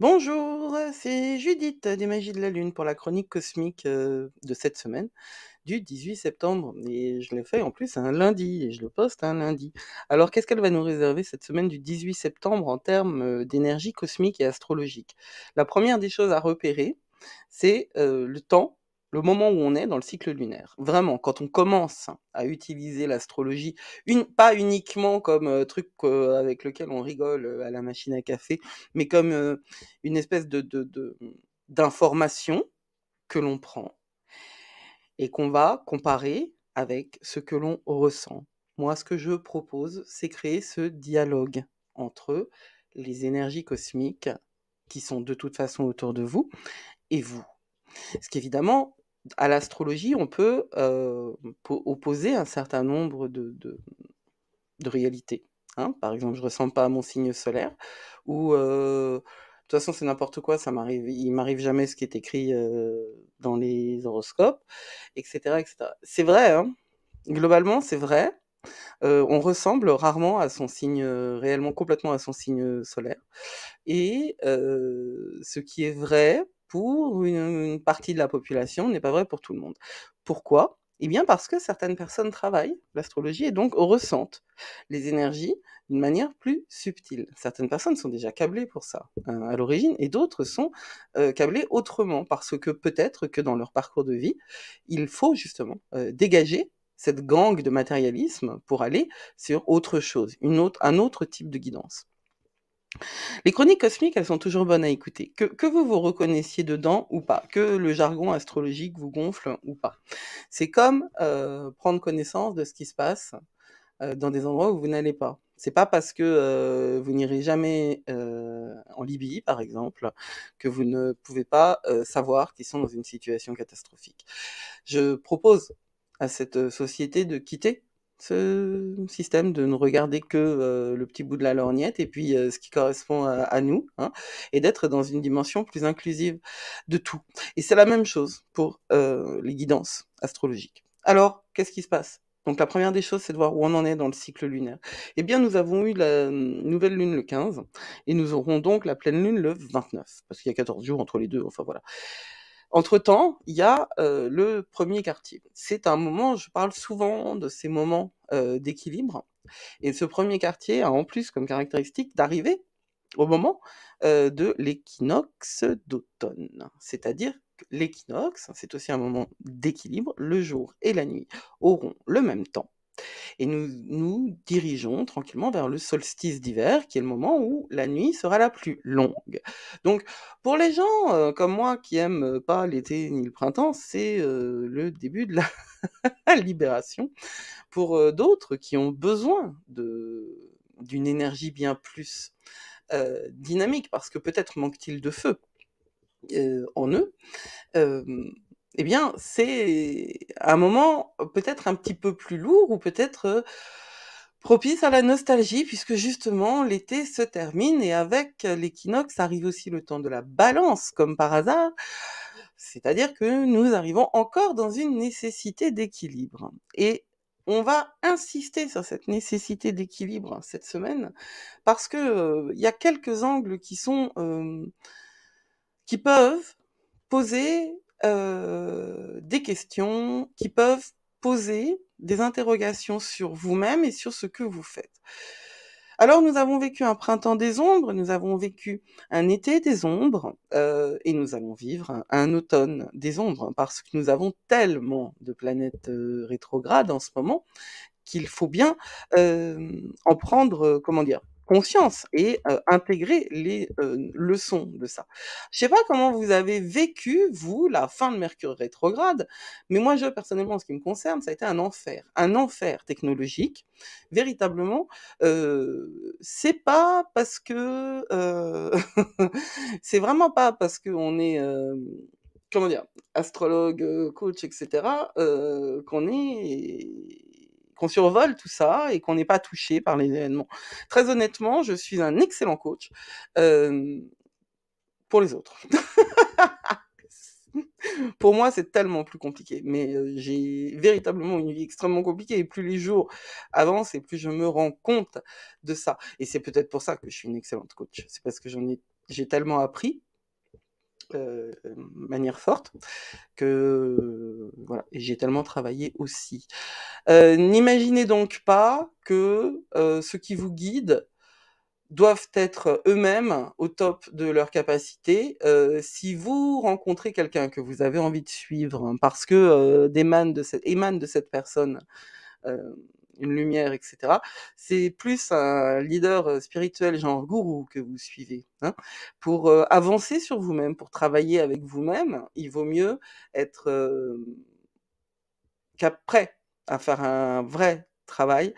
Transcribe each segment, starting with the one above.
Bonjour, c'est Judith des Magies de la Lune pour la chronique cosmique de cette semaine du 18 septembre. Et je l'ai fait en plus un lundi et je le poste un lundi. Alors qu'est-ce qu'elle va nous réserver cette semaine du 18 septembre en termes d'énergie cosmique et astrologique? La première des choses à repérer, c'est le temps, le moment où on est dans le cycle lunaire. Vraiment, quand on commence à utiliser l'astrologie, pas uniquement comme truc avec lequel on rigole à la machine à café, mais comme une espèce d'information que l'on prend et qu'on va comparer avec ce que l'on ressent. Moi, ce que je propose, c'est créer ce dialogue entre les énergies cosmiques qui sont de toute façon autour de vous et vous. Ce qu'évidemment, à l'astrologie, on peut opposer un certain nombre de réalités. Hein. Par exemple, je ne ressens pas mon signe solaire, ou de toute façon c'est n'importe quoi, il m'arrive jamais ce qui est écrit dans les horoscopes, etc., etc. C'est vrai, hein. Globalement c'est vrai. On ressemble rarement à son signe, réellement complètement à son signe solaire. Et ce qui est vrai pour une partie de la population n'est pas vrai pour tout le monde. Pourquoi? Eh bien parce que certaines personnes travaillent l'astrologie et donc ressentent les énergies d'une manière plus subtile. Certaines personnes sont déjà câblées pour ça, à l'origine, et d'autres sont câblées autrement, parce que peut-être que dans leur parcours de vie, il faut justement dégager cette gangue de matérialisme pour aller sur autre chose, un autre type de guidance. Les chroniques cosmiques, elles sont toujours bonnes à écouter. Que vous vous reconnaissiez dedans ou pas, que le jargon astrologique vous gonfle ou pas. C'est comme prendre connaissance de ce qui se passe dans des endroits où vous n'allez pas. C'est pas parce que vous n'irez jamais en Libye, par exemple, que vous ne pouvez pas savoir qu'ils sont dans une situation catastrophique. Je propose à cette société de quitter ce système, de ne regarder que le petit bout de la lorgnette et puis ce qui correspond à nous, hein, et d'être dans une dimension plus inclusive de tout. Et c'est la même chose pour les guidances astrologiques. Alors, qu'est-ce qui se passe? Donc la première des choses, c'est de voir où on en est dans le cycle lunaire. Eh bien, nous avons eu la nouvelle lune le 15, et nous aurons donc la pleine lune le 29, parce qu'il y a 14 jours entre les deux, enfin voilà. Entre-temps, il y a le premier quartier. C'est un moment, je parle souvent de ces moments d'équilibre, et ce premier quartier a en plus comme caractéristique d'arriver au moment de l'équinoxe d'automne. C'est-à-dire que l'équinoxe, c'est aussi un moment d'équilibre, le jour et la nuit auront le même temps, et nous nous dirigeons tranquillement vers le solstice d'hiver, qui est le moment où la nuit sera la plus longue. Donc, pour les gens comme moi qui aiment pas l'été ni le printemps, c'est le début de la libération. Pour d'autres qui ont besoin d'une énergie bien plus dynamique, parce que peut-être manque-t-il de feu en eux, euh, eh bien, c'est un moment peut-être un petit peu plus lourd, ou peut-être propice à la nostalgie, puisque justement l'été se termine et avec l'équinoxe arrive aussi le temps de la balance, comme par hasard. C'est-à-dire que nous arrivons encore dans une nécessité d'équilibre. Et on va insister sur cette nécessité d'équilibre cette semaine, parce que il y a quelques angles qui peuvent poser des questions, qui peuvent poser des interrogations sur vous-même et sur ce que vous faites. Alors nous avons vécu un printemps des ombres, nous avons vécu un été des ombres, et nous allons vivre un automne des ombres, parce que nous avons tellement de planètes rétrogrades en ce moment qu'il faut bien en prendre, comment dire, conscience, et intégrer les leçons de ça. Je sais pas comment vous avez vécu, vous, la fin de Mercure rétrograde, mais moi, personnellement, en ce qui me concerne, ça a été un enfer technologique, véritablement. C'est pas parce que, c'est vraiment pas parce qu'on est, comment dire, astrologue, coach, etc., qu'on survole tout ça et qu'on n'est pas touché par les événements. Très honnêtement, je suis un excellent coach euh, pour les autres. Pour moi, c'est tellement plus compliqué. Mais j'ai véritablement une vie extrêmement compliquée. Et plus les jours avancent, et plus je me rends compte de ça. Et c'est peut-être pour ça que je suis une excellente coach. C'est parce que j'ai tellement appris, de manière forte, que voilà, et j'ai tellement travaillé aussi. N'imaginez donc pas que ceux qui vous guident doivent être eux-mêmes au top de leur capacité. Si vous rencontrez quelqu'un que vous avez envie de suivre, hein, parce que émane de cette personne euh, une lumière, etc., c'est plus un leader spirituel, genre gourou, que vous suivez. Hein. Pour avancer sur vous-même, pour travailler avec vous-même, il vaut mieux être prêt à faire un vrai travail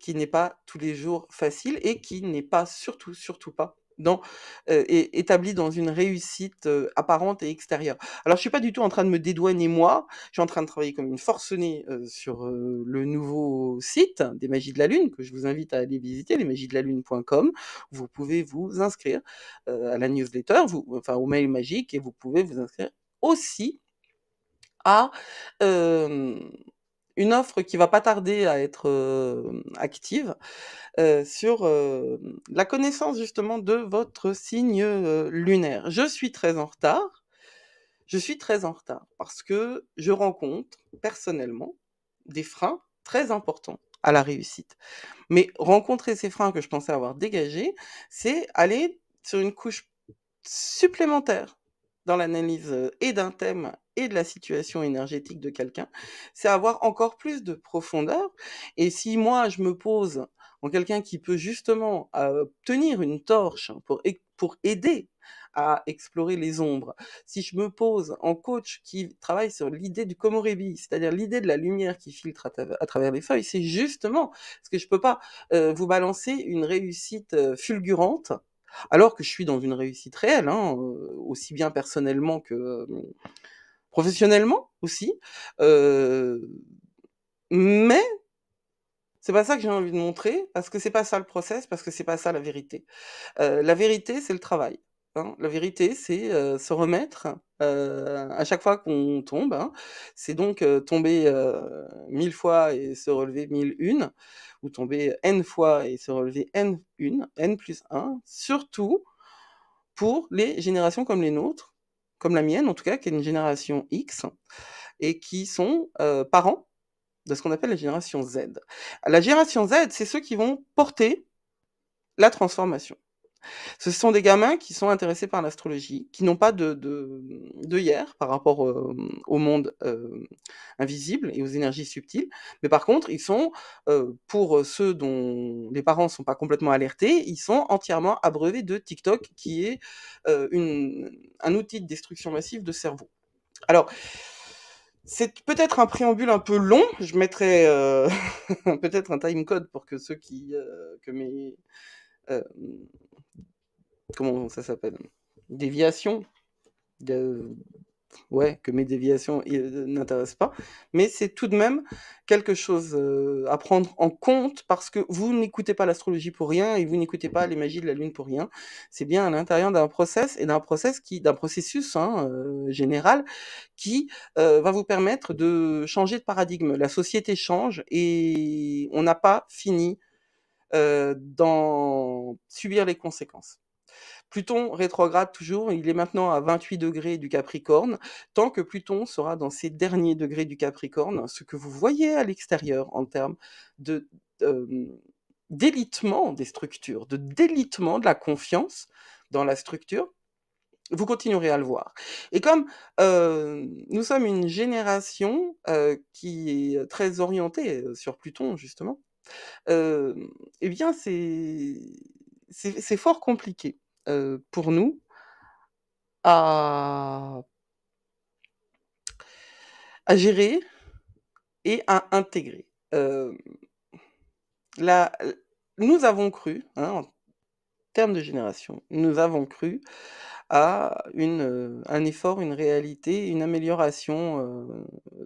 qui n'est pas tous les jours facile et qui n'est pas surtout pas établi dans une réussite apparente et extérieure. Alors je suis pas du tout en train de me dédouaner moi, je suis en train de travailler comme une forcenée sur le nouveau site des Magies de la Lune que je vous invite à aller visiter, lesmagiesdelalune.com. Vous pouvez vous inscrire à la newsletter, enfin au mail magique, et vous pouvez vous inscrire aussi à une offre qui va pas tarder à être active sur la connaissance justement de votre signe lunaire. Je suis très en retard. Je suis très en retard parce que je rencontre personnellement des freins très importants à la réussite. Mais rencontrer ces freins que je pensais avoir dégagés, c'est aller sur une couche supplémentaire dans l'analyse et d'un thème et de la situation énergétique de quelqu'un, c'est avoir encore plus de profondeur. Et si moi, je me pose en quelqu'un qui peut justement tenir une torche pour aider à explorer les ombres, si je me pose en coach qui travaille sur l'idée du komorebi, c'est-à-dire l'idée de la lumière qui filtre à travers les feuilles, c'est justement parce que je peux pas vous balancer une réussite fulgurante alors que je suis dans une réussite réelle, hein, aussi bien personnellement que professionnellement aussi. Mais c'est pas ça que j'ai envie de montrer, parce que c'est pas ça le process, parce que c'est pas ça la vérité. La vérité, c'est le travail. Hein. La vérité, c'est se remettre à chaque fois qu'on tombe. Hein. C'est donc tomber 1000 fois et se relever 1001, ou tomber N fois et se relever N1, N plus 1, surtout pour les générations comme les nôtres, comme la mienne en tout cas, qui est une génération X, et qui sont parents de ce qu'on appelle la génération Z. La génération Z, c'est ceux qui vont porter la transformation. Ce sont des gamins qui sont intéressés par l'astrologie, qui n'ont pas de hier par rapport au monde invisible et aux énergies subtiles, mais par contre, ils sont, pour ceux dont les parents ne sont pas complètement alertés, ils sont entièrement abreuvés de TikTok, qui est un outil de destruction massive de cerveau. Alors, c'est peut-être un préambule un peu long, je mettrai peut-être un timecode pour que ceux que mes... euh, comment ça s'appelle, déviations, de, ouais, que mes déviations n'intéressent pas, mais c'est tout de même quelque chose à prendre en compte parce que vous n'écoutez pas l'astrologie pour rien et vous n'écoutez pas les magies de la lune pour rien. C'est bien à l'intérieur d'un process et d'un processus général qui va vous permettre de changer de paradigme. La société change et on n'a pas fini d'en subir les conséquences. Pluton rétrograde toujours, il est maintenant à 28 degrés du Capricorne. Tant que Pluton sera dans ces derniers degrés du Capricorne, ce que vous voyez à l'extérieur en termes de euh, d'élitement des structures, de délitement de la confiance dans la structure, vous continuerez à le voir. Et comme nous sommes une génération qui est très orientée sur Pluton, justement, euh, eh bien, c'est fort compliqué pour nous à, à gérer et à intégrer. La, nous avons cru, hein, en termes de génération, nous avons cru à un effort, une réalité, une amélioration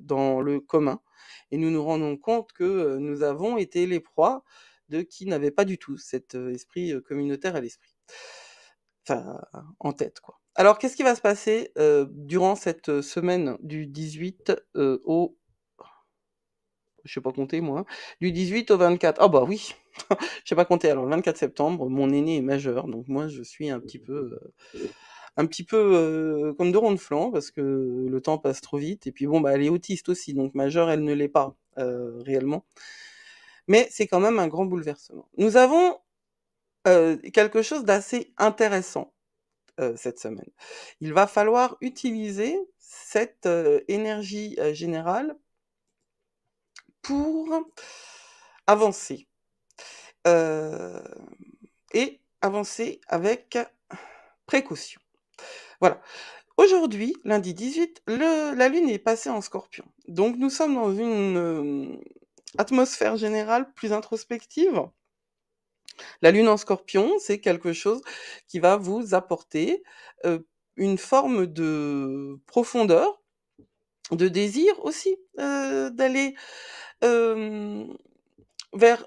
dans le commun. Et nous nous rendons compte que nous avons été les proies de qui n'avait pas du tout cet esprit communautaire à l'esprit. Enfin, en tête, quoi. Alors, qu'est-ce qui va se passer durant cette semaine du 18 au je sais pas compter moi, du 18 au 24. Ah bah oui, je sais pas compter. Alors le 24 septembre, mon aîné est majeur, donc moi je suis un petit peu comme deux ronds de flanc parce que le temps passe trop vite. Et puis bon, bah elle est autiste aussi, donc majeure elle ne l'est pas réellement. Mais c'est quand même un grand bouleversement. Nous avons quelque chose d'assez intéressant cette semaine. Il va falloir utiliser cette énergie générale pour avancer. Euh, et avancer avec précaution. Voilà. Aujourd'hui, lundi 18, la Lune est passée en Scorpion. Donc nous sommes dans une atmosphère générale plus introspective. La Lune en Scorpion, c'est quelque chose qui va vous apporter une forme de profondeur, de désir aussi, d'aller vers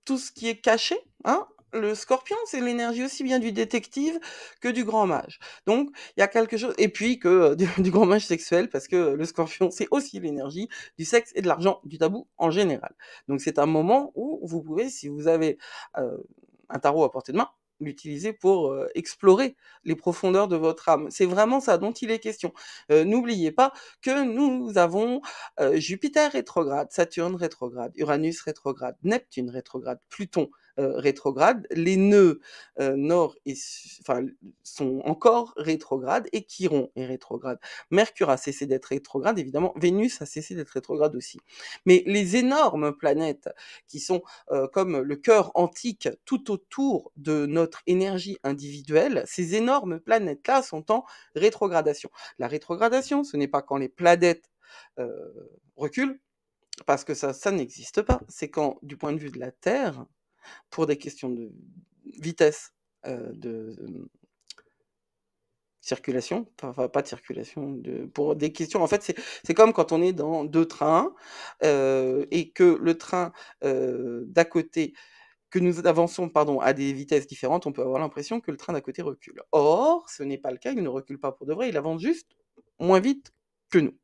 tout ce qui est caché, hein. Le Scorpion, c'est l'énergie aussi bien du détective que du grand mage. Donc, il y a quelque chose, et puis que du grand mage sexuel, parce que le Scorpion, c'est aussi l'énergie du sexe et de l'argent, du tabou en général. Donc, c'est un moment où vous pouvez, si vous avez euh, un tarot à portée de main, l'utiliser pour explorer les profondeurs de votre âme. C'est vraiment ça dont il est question. N'oubliez pas que nous avons Jupiter rétrograde, Saturne rétrograde, Uranus rétrograde, Neptune rétrograde, Pluton rétrograde, les nœuds nord et enfin, sont encore rétrogrades, et Chiron est rétrograde. Mercure a cessé d'être rétrograde, évidemment, Vénus a cessé d'être rétrograde aussi. Mais les énormes planètes qui sont comme le cœur antique tout autour de notre énergie individuelle, ces énormes planètes-là sont en rétrogradation. La rétrogradation, ce n'est pas quand les planètes reculent, parce que ça n'existe pas. C'est quand, du point de vue de la Terre, pour des questions de vitesse de circulation, enfin pas de circulation, pour des questions, en fait c'est comme quand on est dans deux trains et que le train d'à côté, que nous avançons pardon, à des vitesses différentes, on peut avoir l'impression que le train d'à côté recule. Or, ce n'est pas le cas, il ne recule pas pour de vrai, il avance juste moins vite que nous.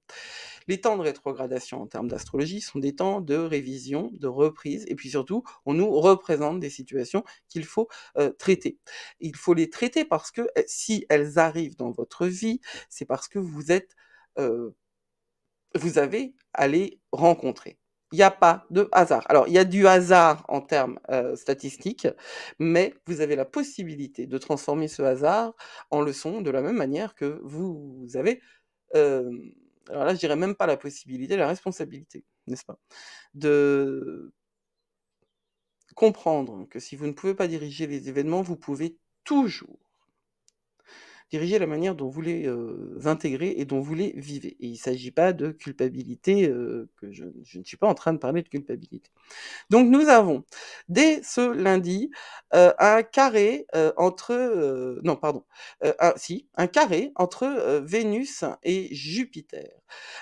Les temps de rétrogradation en termes d'astrologie sont des temps de révision, de reprise, et puis surtout, on nous représente des situations qu'il faut traiter. Il faut les traiter parce que si elles arrivent dans votre vie, c'est parce que vous avez à les rencontrer. Il n'y a pas de hasard. Alors, il y a du hasard en termes statistiques, mais vous avez la possibilité de transformer ce hasard en leçon de la même manière que vous avez alors là, je dirais même pas la possibilité, la responsabilité, n'est-ce pas? De comprendre que si vous ne pouvez pas diriger les événements, vous pouvez toujours diriger la manière dont vous les intégrez et dont vous les vivez. Et il ne s'agit pas de culpabilité, que je ne suis pas en train de parler de culpabilité. Donc nous avons, dès ce lundi, un carré entre... non, pardon. Un carré entre Vénus et Jupiter.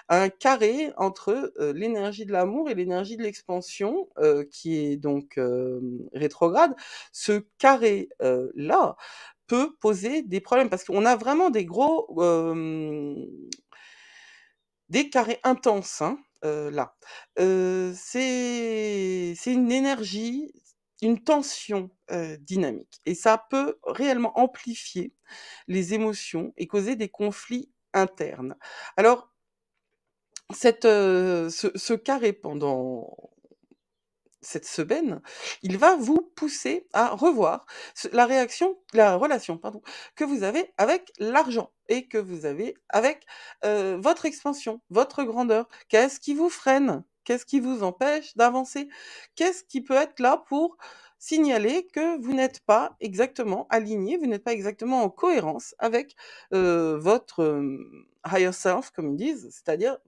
Un carré entre l'énergie de l'amour et l'énergie de l'expansion, qui est donc rétrograde. Ce carré-là peut poser des problèmes, parce qu'on a vraiment des carrés intenses, hein, là. C'est une énergie, une tension dynamique. Et ça peut réellement amplifier les émotions et causer des conflits internes. Alors, ce carré pendant cette semaine, il va vous pousser à revoir la relation, pardon, que vous avez avec l'argent et que vous avez avec votre expansion, votre grandeur. Qu'est-ce qui vous freine? Qu'est-ce qui vous empêche d'avancer? Qu'est-ce qui peut être là pour signaler que vous n'êtes pas exactement aligné, vous n'êtes pas exactement en cohérence avec votre higher self, comme ils disent, c'est-à-dire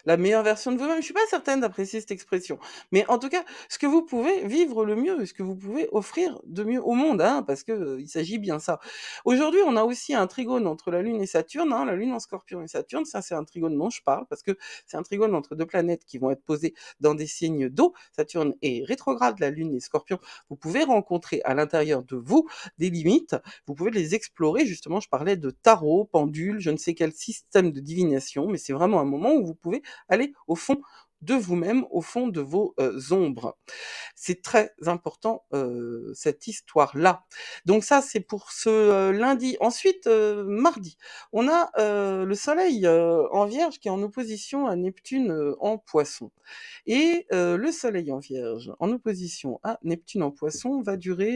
la meilleure version de vous-même. Je suis pas certaine d'apprécier cette expression. Mais en tout cas, ce que vous pouvez vivre le mieux, ce que vous pouvez offrir de mieux au monde, hein, parce que il s'agit bien ça. Aujourd'hui, on a aussi un trigone entre la Lune et Saturne, hein, la Lune en Scorpion et Saturne. Ça, c'est un trigone dont je parle, parce que c'est un trigone entre deux planètes qui vont être posées dans des signes d'eau. Saturne est rétrograde, la Lune est Scorpion. Vous pouvez rencontrer à l'intérieur de vous des limites. Vous pouvez les explorer. Justement, je parlais de tarot, pendule, je ne sais quel système de divination, mais c'est vraiment un moment où vous pouvez aller au fond de vous-même, au fond de vos ombres. C'est très important cette histoire-là. Donc ça, c'est pour ce lundi. Ensuite, mardi, on a le Soleil en Vierge qui est en opposition à Neptune en Poisson. Et le Soleil en Vierge en opposition à Neptune en Poisson va durer...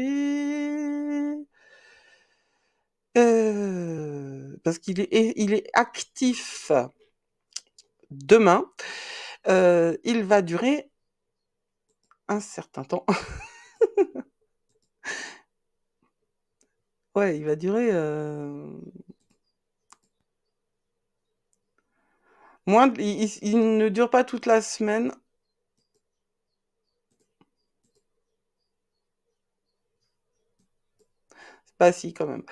parce il est actif demain, il va durer un certain temps. Ouais, il va durer il ne dure pas toute la semaine. Bah si, quand même.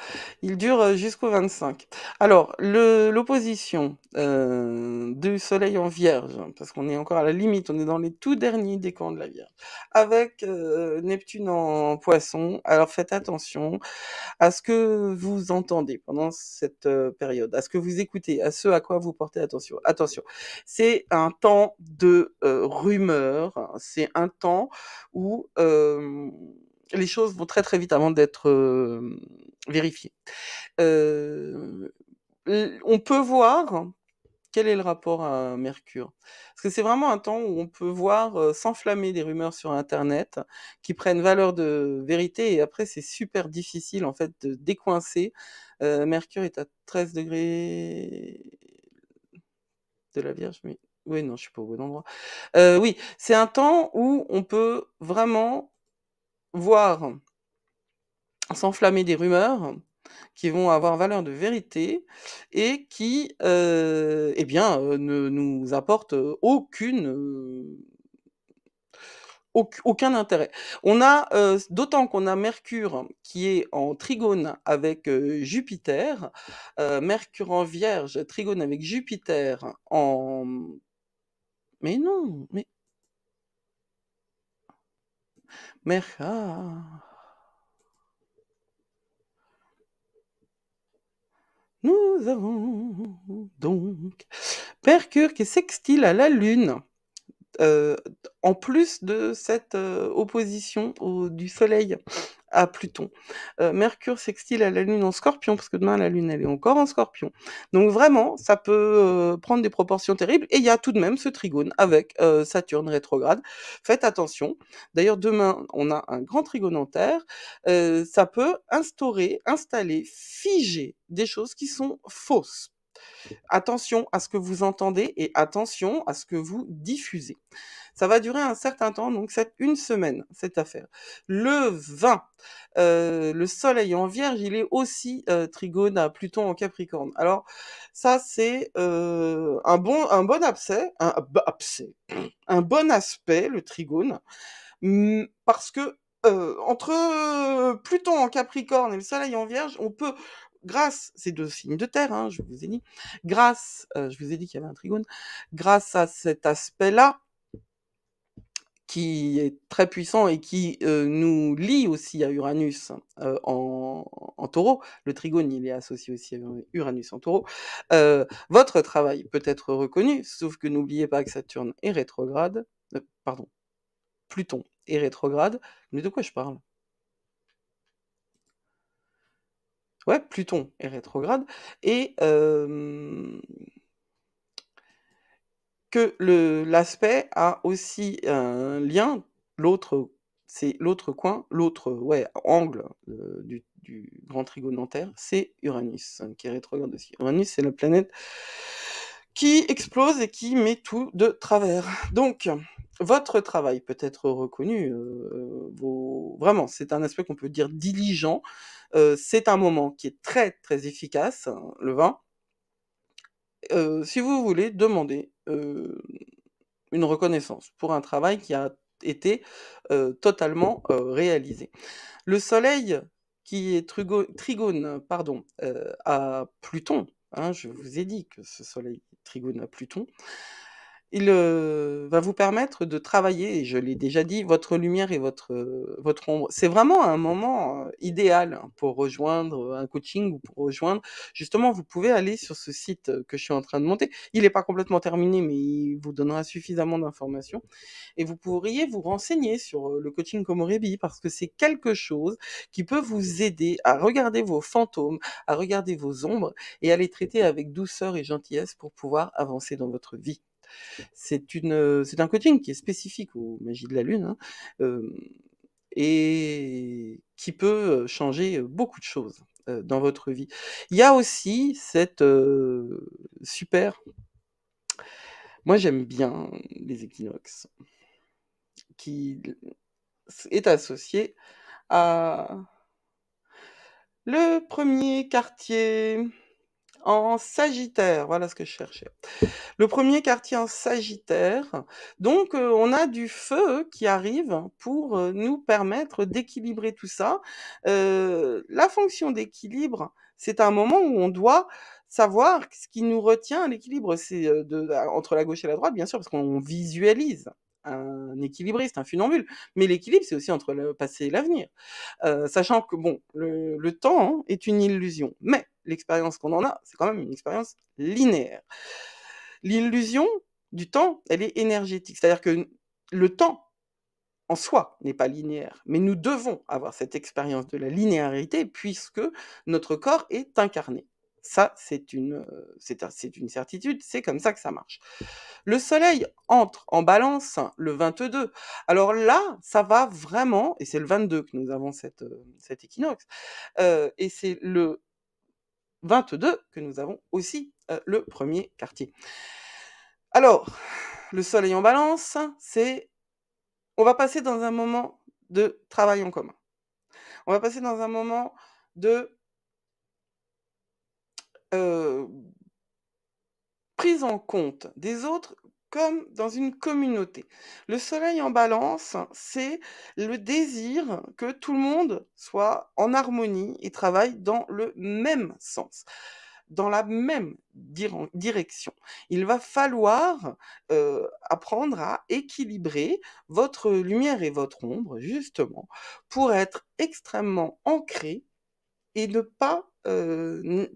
Il dure jusqu'au 25. Alors, l'opposition du Soleil en Vierge, parce qu'on est encore à la limite, on est dans les tout derniers décans de la Vierge, avec Neptune en Poisson. Alors faites attention à ce que vous entendez pendant cette période, à ce que vous écoutez, à ce à quoi vous portez attention. Attention, c'est un temps de rumeurs, c'est un temps où les choses vont très très vite avant d'être vérifiées. On peut voir quel est le rapport à Mercure. Parce que c'est vraiment un temps où on peut voir s'enflammer des rumeurs sur Internet qui prennent valeur de vérité et après c'est super difficile en fait de décoincer. Mercure est à 13 degrés de la Vierge, mais oui, non, je suis pas au bon endroit. Oui, c'est un temps où on peut vraiment voir s'enflammer des rumeurs qui vont avoir valeur de vérité et qui, eh bien, ne nous apportent aucun intérêt. On a, d'autant qu'on a Mercure qui est en trigone avec Jupiter, Mercure en Vierge, trigone avec Jupiter en... Mais non, mais... Nous avons donc Mercure qui est sextile à la Lune. En plus de cette opposition du Soleil à Pluton. Mercure sextile à la Lune en Scorpion, parce que demain la Lune elle est encore en Scorpion. Donc vraiment, ça peut prendre des proportions terribles. Et il y a tout de même ce trigone avec Saturne rétrograde. Faites attention. D'ailleurs, demain, on a un grand trigone en Terre. Ça peut installer, figer des choses qui sont fausses. Attention à ce que vous entendez et attention à ce que vous diffusez. Ça va durer un certain temps, donc c'est une semaine, cette affaire. Le 20, le Soleil en Vierge, il est aussi trigone à Pluton en Capricorne. Alors, ça, c'est un bon un bon aspect, le trigone, parce que entre Pluton en Capricorne et le Soleil en Vierge, on peut, grâce, ces deux signes de terre, hein, je vous ai dit, je vous ai dit qu'il y avait un trigone, grâce à cet aspect-là, qui est très puissant et qui nous lie aussi à Uranus en taureau. Le trigone, il est associé aussi à Uranus en taureau. Votre travail peut être reconnu, sauf que n'oubliez pas que Saturne est rétrograde, pardon, Pluton est rétrograde, mais de quoi je parle? Ouais, Pluton est rétrograde, et que l'aspect a aussi un lien, c'est l'autre coin, l'autre angle du grand trigone en Terre, c'est Uranus, qui est rétrograde aussi. Uranus, c'est la planète qui explose et qui met tout de travers. Donc, votre travail peut être reconnu, vraiment, c'est un aspect qu'on peut dire diligent, c'est un moment qui est très très efficace, hein, le 20. Si vous voulez demander une reconnaissance pour un travail qui a été totalement réalisé. Le Soleil qui est trigone pardon, à Pluton, hein, je vous ai dit que ce Soleil est trigone à Pluton, Il va vous permettre de travailler, et je l'ai déjà dit, votre lumière et votre ombre. C'est vraiment un moment idéal pour rejoindre un coaching ou pour rejoindre. Justement, vous pouvez aller sur ce site que je suis en train de monter. Il n'est pas complètement terminé, mais il vous donnera suffisamment d'informations. Et vous pourriez vous renseigner sur le coaching Komorebi parce que c'est quelque chose qui peut vous aider à regarder vos fantômes, à regarder vos ombres et à les traiter avec douceur et gentillesse pour pouvoir avancer dans votre vie. C'est un coaching qui est spécifique aux magies de la Lune, hein, et qui peut changer beaucoup de choses dans votre vie. Il y a aussi cette super... Moi, j'aime bien les équinoxes, qui est associé à le premier quartier en Sagittaire. Voilà ce que je cherchais. Le premier quartier en Sagittaire. Donc, on a du feu qui arrive pour nous permettre d'équilibrer tout ça. La fonction d'équilibre, c'est un moment où on doit savoir ce qui nous retient à l'équilibre. C'est entre la gauche et la droite, bien sûr, parce qu'on visualise un équilibriste, un funambule. Mais l'équilibre, c'est aussi entre le passé et l'avenir. Sachant que, bon, le temps est une illusion. Mais l'expérience qu'on en a, c'est quand même une expérience linéaire. L'illusion du temps, elle est énergétique. C'est-à-dire que le temps en soi n'est pas linéaire, mais nous devons avoir cette expérience de la linéarité puisque notre corps est incarné. Ça, c'est une certitude, c'est comme ça que ça marche. Le soleil entre en balance le 22. Alors là, ça va vraiment, et c'est le 22 que nous avons cet équinoxe, et c'est le 22 que nous avons aussi le premier quartier. Alors, le soleil en balance, on va passer dans un moment de travail en commun. On va passer dans un moment de euh, prise en compte des autres comme dans une communauté. Le soleil en balance, c'est le désir que tout le monde soit en harmonie et travaille dans le même sens, dans la même direction. Il va falloir apprendre à équilibrer votre lumière et votre ombre, justement, pour être extrêmement ancré et ne pas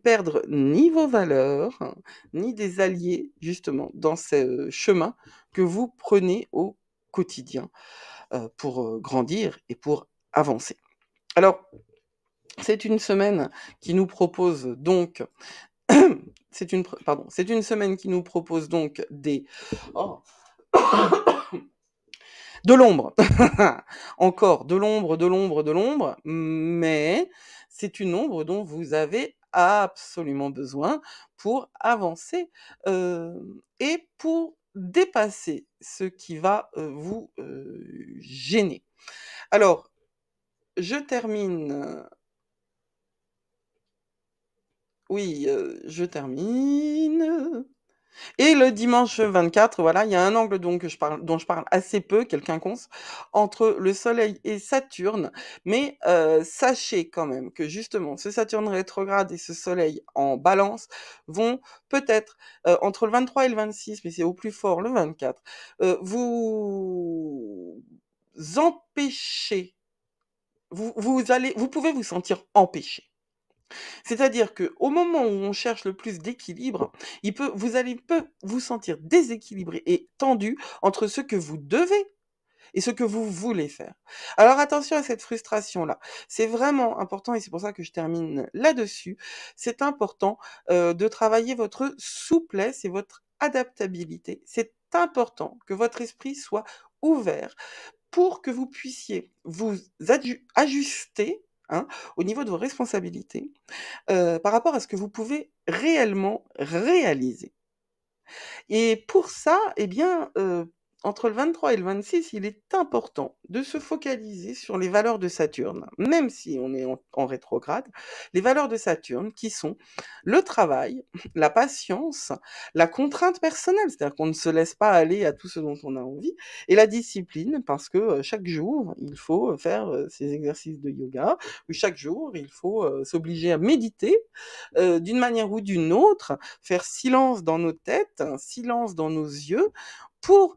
perdre ni vos valeurs, ni des alliés, justement, dans ce chemin que vous prenez au quotidien pour grandir et pour avancer. Alors, c'est une semaine qui nous propose donc... c'est une semaine qui nous propose donc des... Oh, de l'ombre. Encore de l'ombre, de l'ombre, de l'ombre, mais c'est une ombre dont vous avez absolument besoin pour avancer et pour dépasser ce qui va vous gêner. Alors, je termine. Oui, je termine. Et le dimanche 24, voilà, il y a un angle dont je parle assez peu, quelqu'un quinconce, entre le Soleil et Saturne. Mais sachez quand même que justement, ce Saturne rétrograde et ce Soleil en balance vont peut-être, entre le 23 et le 26, mais c'est au plus fort le 24, vous empêcher, vous pouvez vous sentir empêché. C'est-à-dire que au moment où on cherche le plus d'équilibre, vous allez vous sentir déséquilibré et tendu entre ce que vous devez et ce que vous voulez faire. Alors attention à cette frustration-là. C'est vraiment important et c'est pour ça que je termine là-dessus. C'est important de travailler votre souplesse et votre adaptabilité. C'est important que votre esprit soit ouvert pour que vous puissiez vous ajuster, hein, au niveau de vos responsabilités par rapport à ce que vous pouvez réellement réaliser. Et pour ça, eh bien, entre le 23 et le 26, il est important de se focaliser sur les valeurs de Saturne, même si on est en rétrograde, les valeurs de Saturne qui sont le travail, la patience, la contrainte personnelle, c'est-à-dire qu'on ne se laisse pas aller à tout ce dont on a envie, et la discipline, parce que chaque jour, il faut faire ses exercices de yoga, ou chaque jour, il faut s'obliger à méditer d'une manière ou d'une autre, faire silence dans nos têtes, un silence dans nos yeux, pour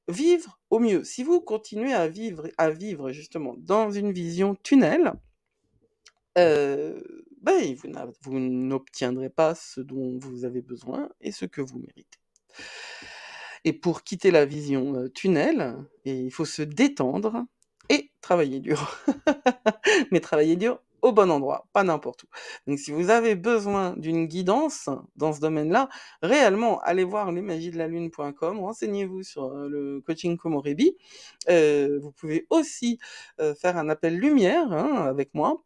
vivre au mieux. Si vous continuez à vivre justement dans une vision tunnel, ben, vous n'obtiendrez pas ce dont vous avez besoin et ce que vous méritez. Et pour quitter la vision tunnel, il faut se détendre et travailler dur. Mais travailler dur au bon endroit, pas n'importe où. Donc si vous avez besoin d'une guidance dans ce domaine-là, réellement, allez voir lesmagiesdelalune.com, renseignez-vous sur le coaching Komorebi. Vous pouvez aussi faire un appel lumière avec moi.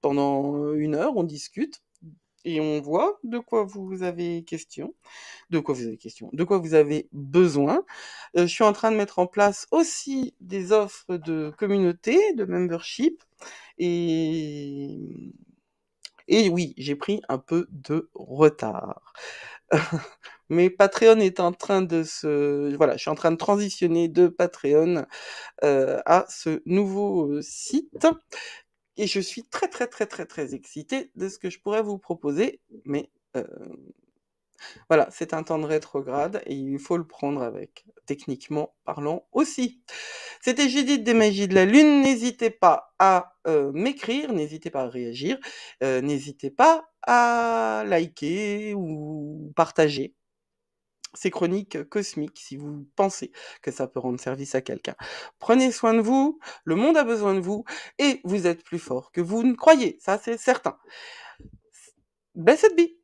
Pendant 1 heure, on discute et on voit de quoi vous avez question, de quoi vous avez besoin. Je suis en train de mettre en place aussi des offres de communauté, de membership, et, et oui, j'ai pris un peu de retard. Mais Patreon est en train de voilà, je suis en train de transitionner de Patreon à ce nouveau site. Et je suis très très très très très excitée de ce que je pourrais vous proposer, mais voilà, c'est un temps de rétrograde et il faut le prendre avec, techniquement parlant aussi. C'était Judith des Magies de la Lune, n'hésitez pas à m'écrire, n'hésitez pas à réagir, n'hésitez pas à liker ou partager ces chroniques cosmiques si vous pensez que ça peut rendre service à quelqu'un. Prenez soin de vous, le monde a besoin de vous et vous êtes plus fort que vous ne croyez, ça c'est certain. Blessed be.